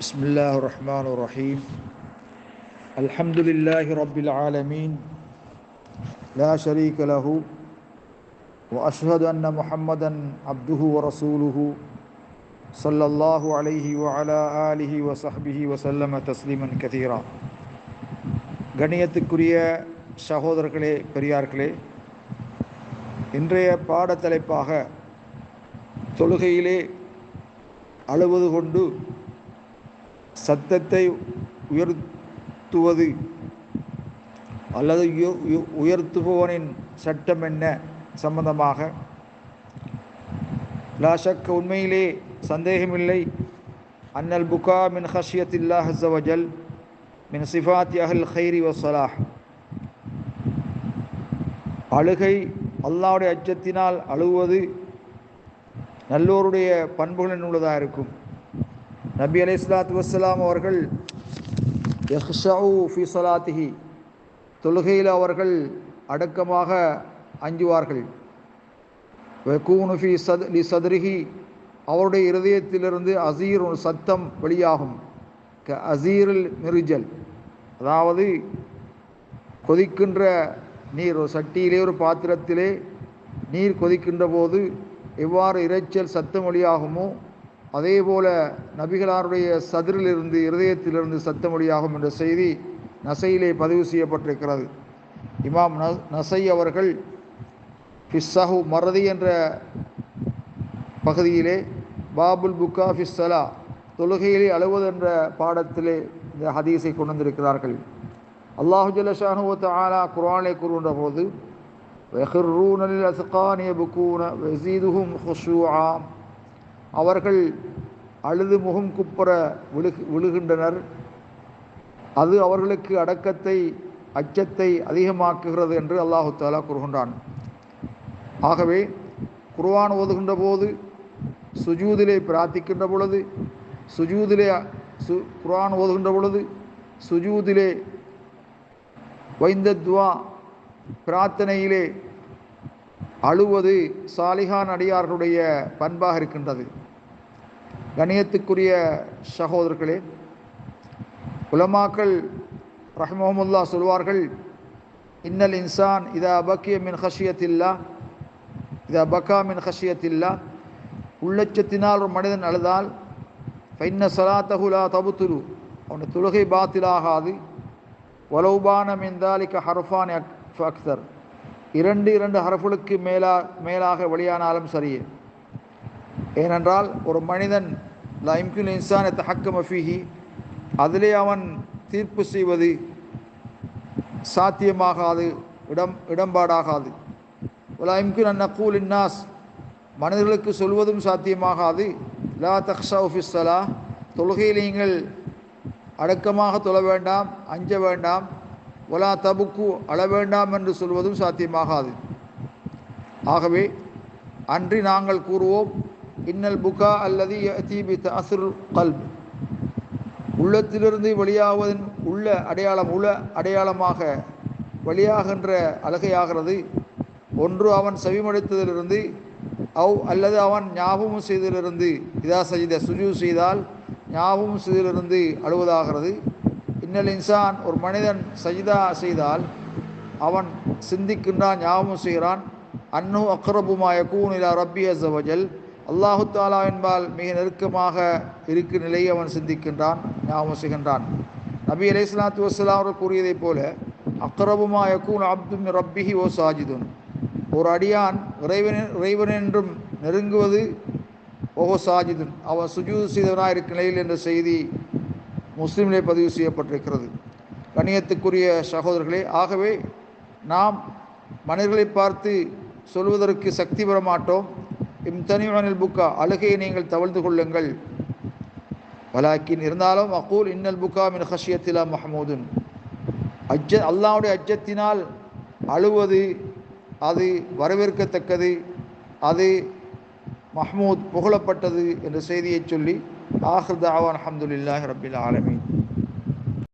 بسم الله الرحمن الرحيم الحمد لله رب العالمين لا شريك له وأشهد أن محمدا عبده ورسوله صلى الله عليه وعلى آله وصحبه وسلم تسليما كثيرا. கண்ணியத்துக்குரிய சகோதரர்களே, பெரியார்களே, இன்றைய பாடத்தலைப்பாக தொழுகையிலே அழுவது கொண்டு சத்தத்தை உயர்த்துவது அல்லது உயர்த்துபவனின் சட்டம் என்ன சம்பந்தமாக லா ஷக்க, உண்மையிலே சந்தேகமில்லை, அன்னல் புகா மின் ஹஷ்யத்தில்லாஹ் அஸ்ஸ வஜல் மின் சிஃபாத்தி அஹ்ல் கைரி வஸ்ஸலாஹ், அழுகை, அல்லாஹ்வுடைய அச்சத்தினால் அழுவது நல்லோருடைய பண்புகளின் உள்ளதாக இருக்கும். நபி அலைஹிஸ்ஸலாத்து வஸ்ஸலாம் அவர்கள் யஹ்ஷஉ ஃபி ஸலாத்திஹி, தொழுகையில் அவர்கள் அடக்கமாக அஞ்சுவார்கள். வயகூனு ஃபி சத்ரிஹி, அவருடைய இருதயத்திலிருந்து அசீர், சத்தம் வெளியாகும். க அசீரில் மிர்ஜல், அதாவது கொதிக்கின்ற நீர், ஒரு சட்டியிலே ஒரு பாத்திரத்திலே நீர் கொதிக்கின்ற போது எவ்வாறு இரைச்சல் சத்தம் வெளியாகுமோ அதே போல நபிகளாருடைய சதுரிலிருந்து, இருதயத்திலிருந்து சத்தம் வெளியாகும் என்ற செய்தி நசையிலே பதிவு செய்யப்பட்டிருக்கிறது. இமாம் நசை அவர்கள் ஃபிஸ்ஸஹு மறதி என்ற பகுதியிலே பாபுல் புக்கா ஃபிஸ்ஸலா, தொழுகையிலே அழுவது என்ற பாடத்திலே இந்த ஹதீஸை கொண்டு வந்திருக்கிறார்கள். அல்லாஹு ஜல்ல ஷானஹு வ தஆலா குர்ஆனிலே கூறுகின்ற போது வயஹிர்ரூன லில் அஸ்கானி யப்கூன வயஸீதுஹும் ஹுஷூஆ, அவர்கள் அழுது முகம் குப்புற விழுகின்றனர், அது அவர்களுக்கு அடக்கத்தை, அச்சத்தை அதிகமாக்குகிறது என்று அல்லாஹு தஆலா கூறுகின்றான். ஆகவே குர்ஆன் ஓதுகின்ற போது, சுஜூதிலே பிரார்த்திக்கின்ற பொழுது, குர்ஆன் ஓதுகின்ற பொழுது சுஜூதிலே வைந்த துவா, பிரார்த்தனையிலே அழுவது சாலிஹான் அடியார்களுடைய பண்பாக இருக்கின்றது. கணியத்துக்குரிய சகோதரர்களே, உலமாக்கள் ரஹ்மஹுமுல்லாஹ் சொல்வார்கள், இன்னல் இன்சான் இதா பக்கிய மின் ஹஷியத்தில்லா, இதா பக்கா மின் ஹஷியத்தில்லா, உள்ளச்சத்தினால் ஒரு மனிதன் அழுதால் ஃபைன்ன ஸலாத்தஹு லா தபுத்துலு, அவனுடைய தொழுகை பாத்திலாகாது. வலௌபான மின் தாலிக ஹர்ஃபான் அக்ஸர், இரண்டு ஹர்ஃபுகளுக்கு மேலாக வெளியானாலும் சரியே. ஏனென்றால் ஒரு மனிதன் லா யும்கின் இன்சான் யதஹக்கம ஃபீஹி, அதிலே அவன் தீர்ப்பு செய்வது சாத்தியமாகாது, இடம்பாடாகாது. வலா யும்கின் அன் நகூல் இன்னாஸ், மனிதர்களுக்கு சொல்வதும் சாத்தியமாகாது. லா தக்ஷவு ஃபிஸ் ஸலாஹ், தொழுகையில் நீங்கள் அடக்கமாக தொழ வேண்டாம், அஞ்ச வேண்டாம். வலா தபுக்கு, அழ வேண்டாம் என்று சொல்வதும் சாத்தியமாகாது. ஆகவே அன்றி நாங்கள் கூறுவோம், இன்னல் புகா அல்லதி யஅதி பி தஅஸ்ஸுர் கல்ப், உள்ளத்திலிருந்து வெளியாவதன் உள்ள அடையாளமாக வெளியாகின்ற அழுகையாகிறது. ஒன்று அவன் செவிமடுத்ததிலிருந்து, அல்லது அவன் ஞாபகம் செய்ததிலிருந்து, இதா சஜித, சுஜூத் செய்தால் ஞாபகம் செய்ததிலிருந்து அழுவதாகிறது. இன்னல் இன்சான், ஒரு மனிதன் சஜிதா செய்தால் அவன் சிந்திக்கின்றான், ஞாபகம் செய்கிறான். அன்னு அக்ரபுமா யகூன் இலா ரப்பி அஸ்ஸ வஜல், அல்லாஹு தஆலா என்பால் மிக நெருக்கமாக இருக்கும் நிலையை அவன் சிந்திக்கின்றான், ஞாபகம் செய்கின்றான். நபி அலைஹிஸ்ஸலாத்து வஸ்ஸலாம் அவர்கள் கூறியதைப் போல, அக்ரபுமா யகூன் அப்து மின் ரப்பிஹி வ சாஜிதுன், ஒரு அடியான் இறைவன் என்றும் நெருங்குவது ஓஹோ சாஜிதுன், அவன் சுஜூத் செய்தவனாக இருக்கும் நிலையில் என்ற செய்தி முஸ்லிமிலே பதிவு செய்யப்பட்டிருக்கிறது. கண்ணியத்துக்குரிய சகோதரர்களே, ஆகவே நாம் மனிதர்களை பார்த்து சொல்வதற்கு சக்தி பெற மாட்டோம். இம்தனியுனில் புக்கா, அழுகையை நீங்கள் தவிர்த்து கொள்ளுங்கள். வலாக்கின், இருந்தாலும் அகூல் இன்னல் புக்கா மின் ஹஷியத்திலா மஹமூதுன், அல்லாஹ்வுடைய அச்சத்தினால் அழுவது அது வரவேற்கத்தக்கது, அது மஹ்மூத், புகழப்பட்டது என்ற செய்தியை சொல்லி ஆஹிர் தஅவானா அல்ஹம்துலில்லாஹி ரப்பில் ஆலமீன்.